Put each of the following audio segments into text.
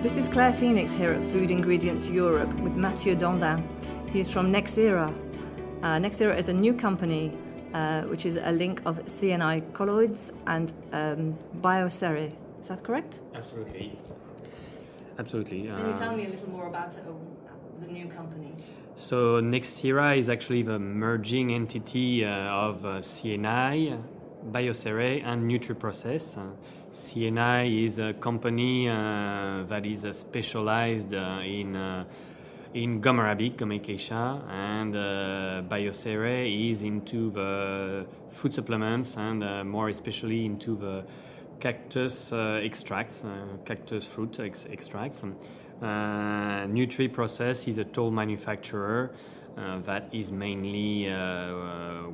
This is Claire Phoenix here at Food Ingredients Europe with Mathieu Dondain. He is from Nexira. Nexira is a new company which is a link of CNI colloids and biocere. Is that correct? Absolutely. Absolutely. Can you tell me a little more about the new company? So Nexira is actually the merging entity of CNI, biocere and NutriProcess. CNI is a company that is specialized in gum arabic, gum acacia, and biocere is into the food supplements and more especially into the cactus extracts, cactus fruit extracts. NutriProcess is a toll manufacturer that is mainly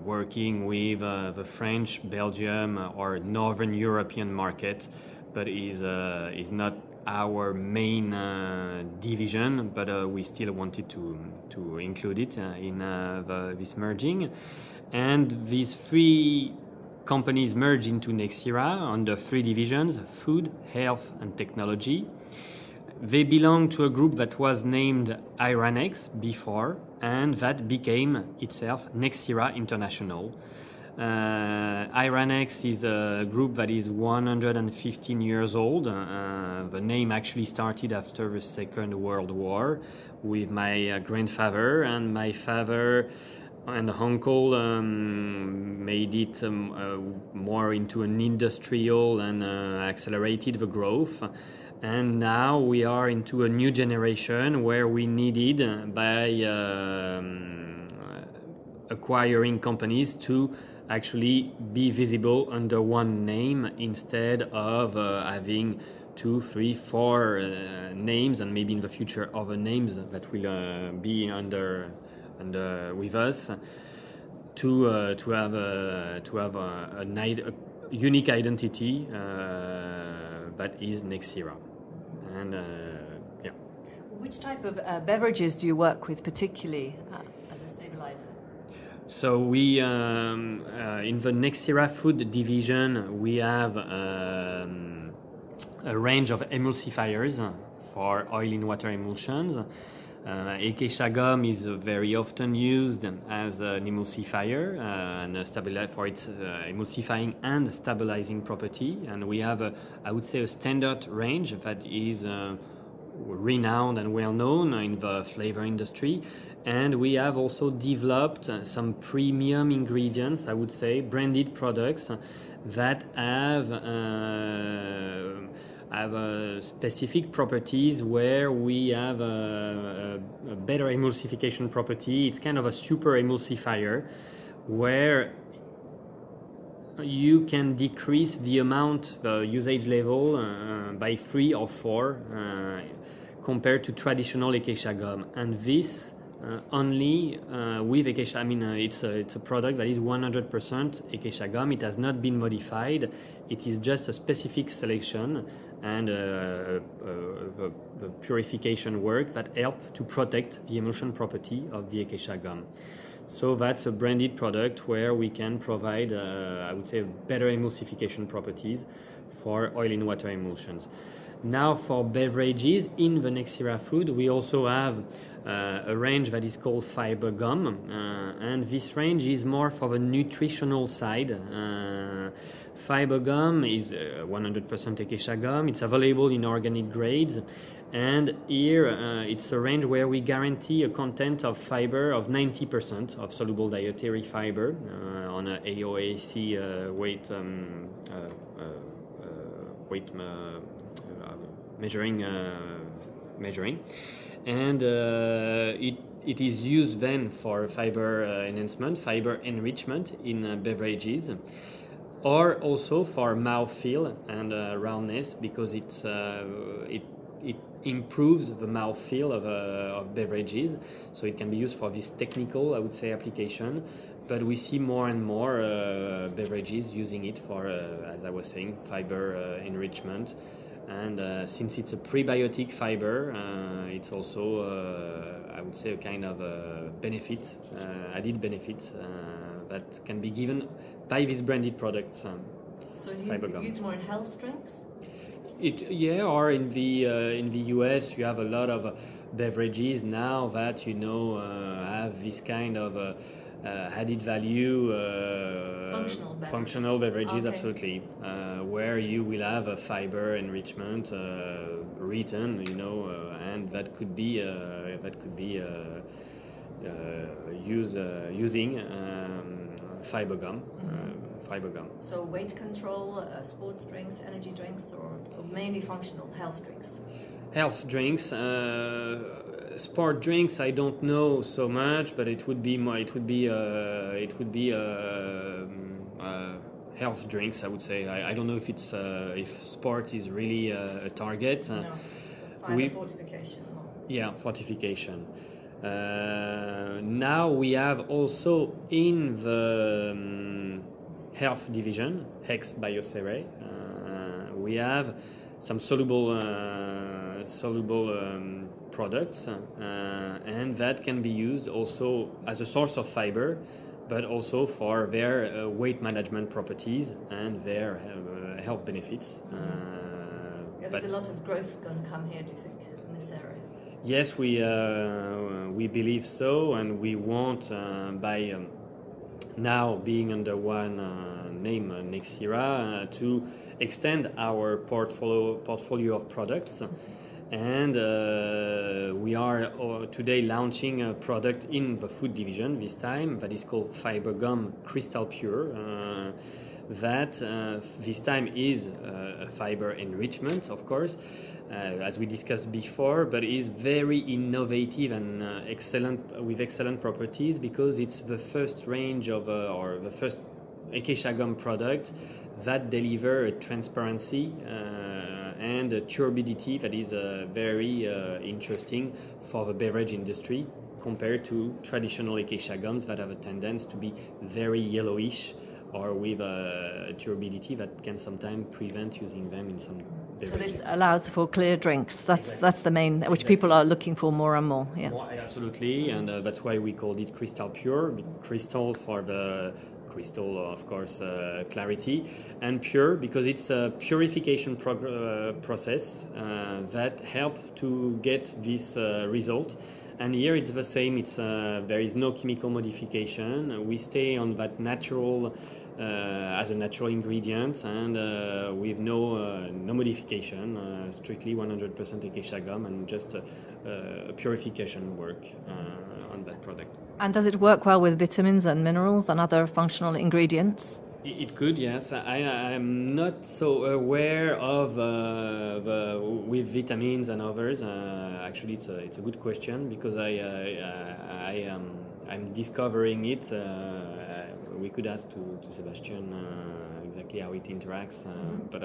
working with the French, Belgium, or Northern European market, but is not our main division. But we still wanted to include it in this merging, and these three companies merged into Nexira under three divisions: food, health, and technology. They belong to a group that was named Iranex before, and that became itself Nexira International. Iranex is a group that is 115 years old. The name actually started after the Second World War with my grandfather, and my father and uncle made it more into an industrial and accelerated the growth. And now we are into a new generation where we needed, by acquiring companies, to actually be visible under one name instead of having 2, 3, 4 names, and maybe in the future other names that will be under with us, to have a unique identity that is Nexira. And yeah. Which type of beverages do you work with particularly as a stabilizer? So we in the Nexira food division we have a range of emulsifiers for oil in water emulsions. Acacia gum is very often used as an emulsifier and for its emulsifying and stabilizing property. And we have, I would say, a standard range that is renowned and well known in the flavor industry. And we have also developed some premium ingredients, I would say, branded products that have specific properties where we have a better emulsification property. It's kind of a super emulsifier where you can decrease the amount, the usage level by 3 or 4 compared to traditional acacia gum. And this only with acacia. I mean, it's a product that is 100% acacia gum. It has not been modified. It is just a specific selection and the purification work that help to protect the emulsion property of the acacia gum. So that's a branded product where we can provide, I would say, better emulsification properties for oil in water emulsions. Now for beverages in the Nexira food, we also have a range that is called fiber gum, and this range is more for the nutritional side. Fiber gum is 100% acacia gum. It's available in organic grades, and here it's a range where we guarantee a content of fiber of 90% of soluble dietary fiber on a AOAC weight measuring, and it is used then for fiber enhancement, fiber enrichment in beverages, or also for mouthfeel and roundness, because it improves the mouthfeel of beverages. So it can be used for this technical, I would say, application. But we see more and more beverages using it for, as I was saying, fiber enrichment. And since it's a prebiotic fiber, it's also, I would say, a kind of benefit, added benefit that can be given by this branded product. So is it used more in health drinks? Or in the US, you have a lot of beverages now that have this kind of added value. Functional beverages, okay. Absolutely, where you will have a fiber enrichment written, and that could be using fiber gum. Fiber gum. So weight control, sports drinks, energy drinks, or mainly functional health drinks? Health drinks, sport drinks. I don't know so much, but it would be health drinks. I would say. I don't know if it's if sport is really a target. No, fiber fortification. Yeah, fortification. Now we have also in the health division, Hex Biocere, we have some soluble products, and that can be used also as a source of fiber, but also for their weight management properties and their health benefits. There's a lot of growth going to come here, do you think, in this area? Yes, we believe so, and we want by now being under one name, Nexira, to extend our portfolio of products. And we are today launching a product in the food division this time that is called Fiber Gum Crystal Pure. That this time is a fiber enrichment, of course, as we discussed before, but is very innovative and excellent properties, because it's the first range of or the first acacia gum product that deliver a transparency and a turbidity that is very interesting for the beverage industry, compared to traditional acacia gums that have a tendency to be very yellowish or with a turbidity that can sometimes prevent using them in some beverages. So this allows for clear drinks. That's the main, which exactly. People are looking for more and more. Yeah. Absolutely, and that's why we called it Crystal Pure. Crystal for the crystal, of course, clarity, and pure because it's a purification process that help to get this result. And here it's the same. It's there is no chemical modification. We stay on that natural as a natural ingredient, and with no modification. Strictly 100% acacia gum, and just purification work on that product. And does it work well with vitamins and minerals and other functional ingredients? It could, yes. I am not so aware of with vitamins and others. Actually, it's a good question, because I'm discovering it. We could ask to Sebastian exactly how it interacts, but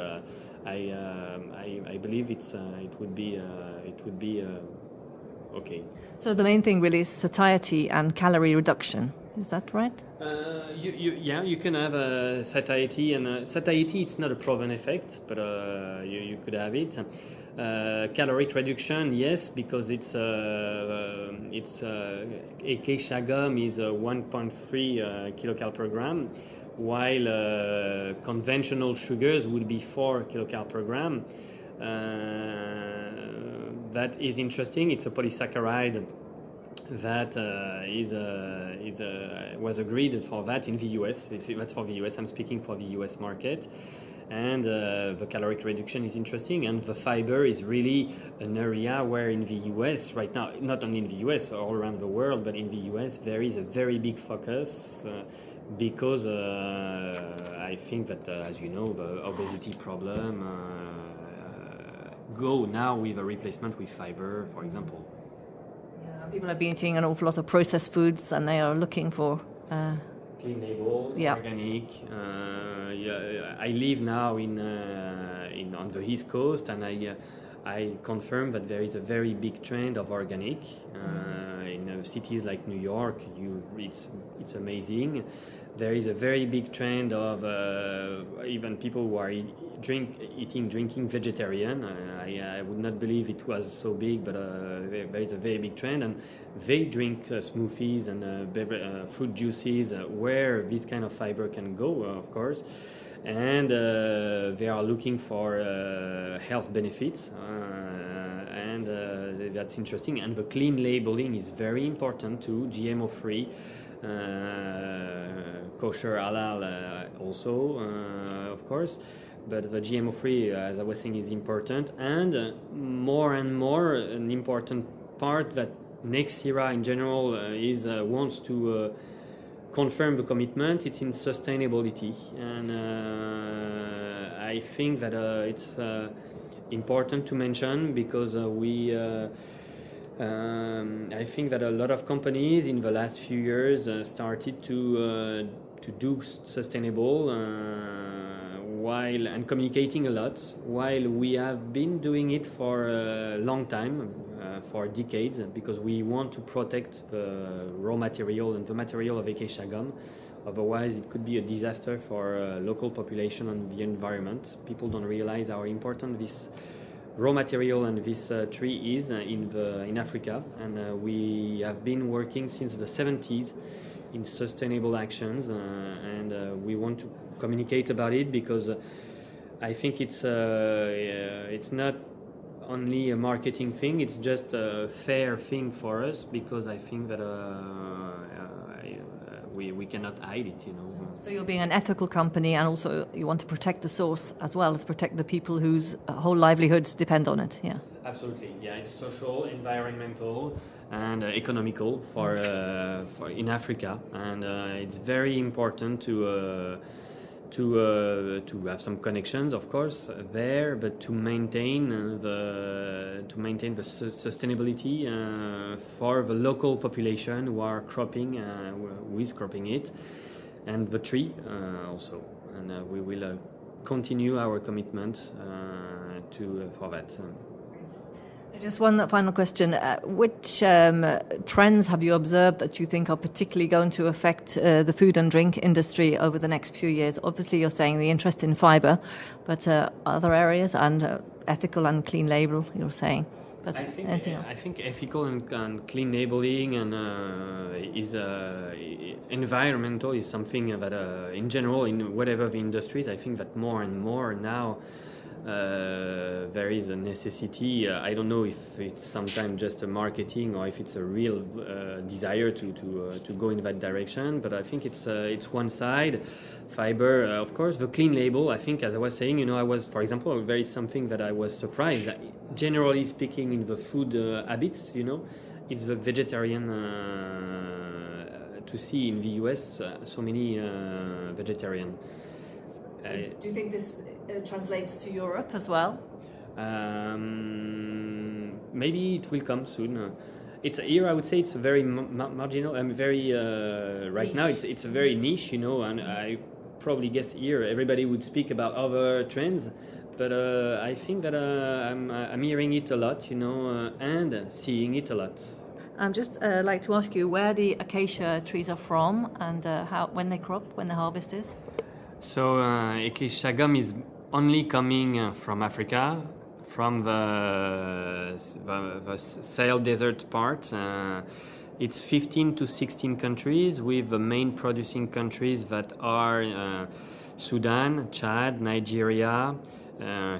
I believe it would be okay. So the main thing really is satiety and calorie reduction. Is that right? You can have a satiety, and satiety it's not a proven effect, but you could have it. Caloric reduction, yes, because it's acacia gum is 1.3 kilocal per gram, while conventional sugars would be 4 kilocal per gram. That is interesting. It's a polysaccharide that was agreed for that in the US. That's for the US. I'm speaking for the US market. And the caloric reduction is interesting, and the fiber is really an area where in the US right now, not only in the US, all around the world, but in the US there is a very big focus because I think that, as you know, the obesity problem go now with a replacement with fiber, for example. Yeah, people have been eating an awful lot of processed foods, and they are looking for clean label, organic. I live now on the East Coast, and I confirm that there is a very big trend of organic in cities like New York. It's amazing. There is a very big trend of even people who are drinking vegetarian. I would not believe it was so big, but there is a very big trend, and they drink smoothies and fruit juices where this kind of fiber can go, of course. and they are looking for health benefits, and that's interesting. And the clean labeling is very important too, GMO-free, kosher, halal also, of course. But the GMO-free, as I was saying, is important, and more an important part that Nexira in general wants to confirm the commitment. It's in sustainability, and I think that it's important to mention because I think that a lot of companies in the last few years started to do sustainable and communicating a lot, while we have been doing it for a long time, for decades, because we want to protect the raw material and the material of acacia gum. Otherwise, it could be a disaster for local population and the environment. People don't realize how important this raw material and this tree is in Africa, and we have been working since the 70s in sustainable actions, and we want to communicate about it because I think it's not only a marketing thing, it's just a fair thing for us, because I think that we cannot hide it, you know. So you're being an ethical company, and also you want to protect the source as well as protect the people whose whole livelihoods depend on it. Yeah. Absolutely. Yeah, it's social, environmental, and economical for in Africa, and it's very important to have some connections, of course, there, but to maintain the sustainability for the local population who are cropping, who is cropping it, and the tree also. And we will continue our commitment for that. Just one final question. Which trends have you observed that you think are particularly going to affect the food and drink industry over the next few years? Obviously, you're saying the interest in fibre, but other areas and ethical and clean label, you're saying. But anything else? I think ethical and clean labeling and environmental is something that, in general, in whatever the industries, I think that more and more now there is a necessity. I don't know if it's sometimes just a marketing or if it's a real desire to go in that direction. But I think it's one side. Fiber, of course, the clean label. I think, as I was saying, I was, for example, very something that I was surprised. Generally speaking, in the food habits, it's the vegetarian. To see in the US so many vegetarian. Do you think this translates to Europe as well? Maybe it will come soon. It's here. I would say it's a very marginal. Very right niche. Now. It's a very niche, and I probably guess here everybody would speak about other trends, but I think that I'm hearing it a lot, and seeing it a lot. I'd just like to ask you where the acacia trees are from and when they crop, when the harvest is. So acacia gum is only coming from Africa, from the Sahel Desert part. It's 15 to 16 countries, with the main producing countries that are Sudan, Chad, Nigeria,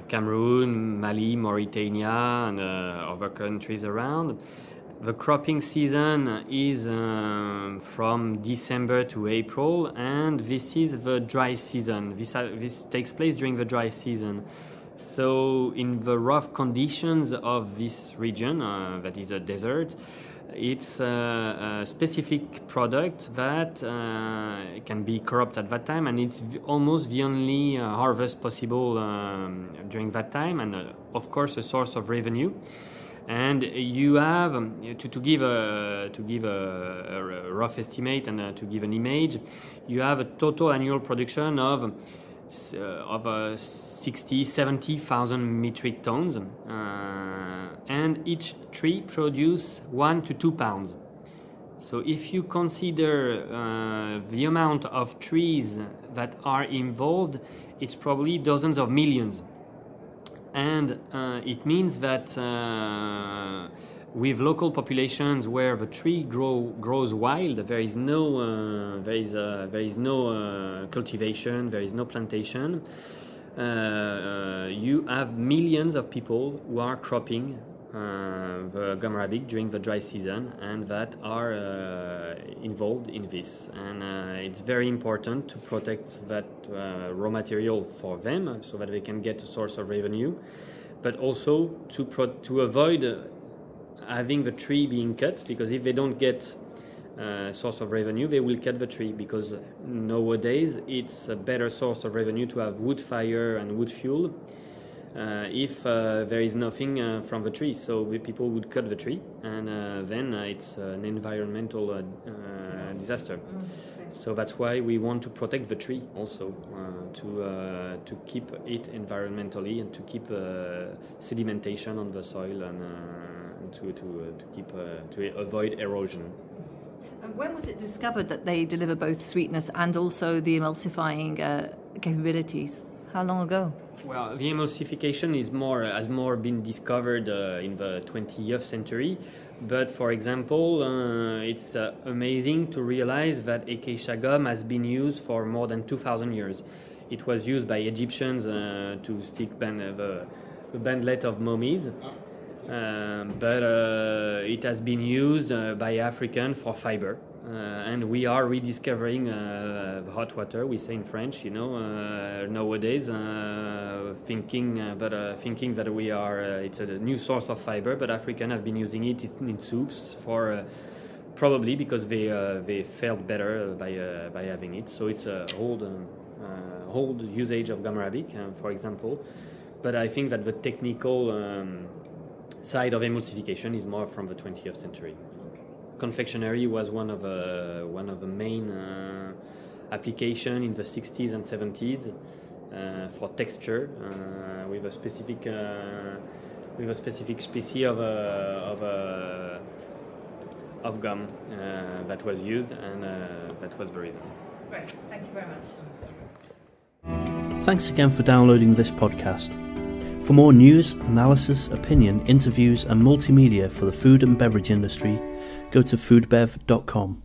Cameroon, Mali, Mauritania, and other countries around. The cropping season is from December to April, and this is the dry season. This takes place during the dry season. So in the rough conditions of this region, that is a desert, it's a specific product that can be cropped at that time, and it's almost the only harvest possible during that time, and of course a source of revenue. And you have to give a rough estimate and to give an image, you have a total annual production of 70,000 metric tons, and each tree produces 1 to 2 pounds. So if you consider the amount of trees that are involved, it's probably dozens of millions. And it means that with local populations where the tree grows wild, there is no cultivation, there is no plantation. You have millions of people who are cropping the gum arabic during the dry season, and that are involved in this. And it's very important to protect that raw material for them, so that they can get a source of revenue, but also to avoid having the tree being cut, because if they don't get source of revenue, they will cut the tree, because nowadays it's a better source of revenue to have wood fire and wood fuel if there is nothing from the tree. So the people would cut the tree, and then it's an environmental disaster. So that's why we want to protect the tree also, to keep it environmentally and to keep sedimentation on the soil, and to avoid erosion. And when was it discovered that they deliver both sweetness and also the emulsifying capabilities? How long ago? Well, the emulsification has more been discovered in the 20th century. But for example, it's amazing to realize that acacia gum has been used for more than 2,000 years. It was used by Egyptians to stick the bandlet of mummies. But it has been used by Africans for fiber, and we are rediscovering hot water, we say in French, nowadays, thinking that we are it's a new source of fiber, but Africans have been using it in soups for probably because they felt better by having it. So it's a old usage of gum arabic, for example, but I think that the technical side of emulsification is more from the 20th century. Okay. Confectionery was one of the main application in the 60s and 70s for texture, with a specific species of gum that was used, and that was the reason. Great, thank you very much. Thanks again for downloading this podcast. For more news, analysis, opinion, interviews and multimedia for the food and beverage industry, go to foodbev.com.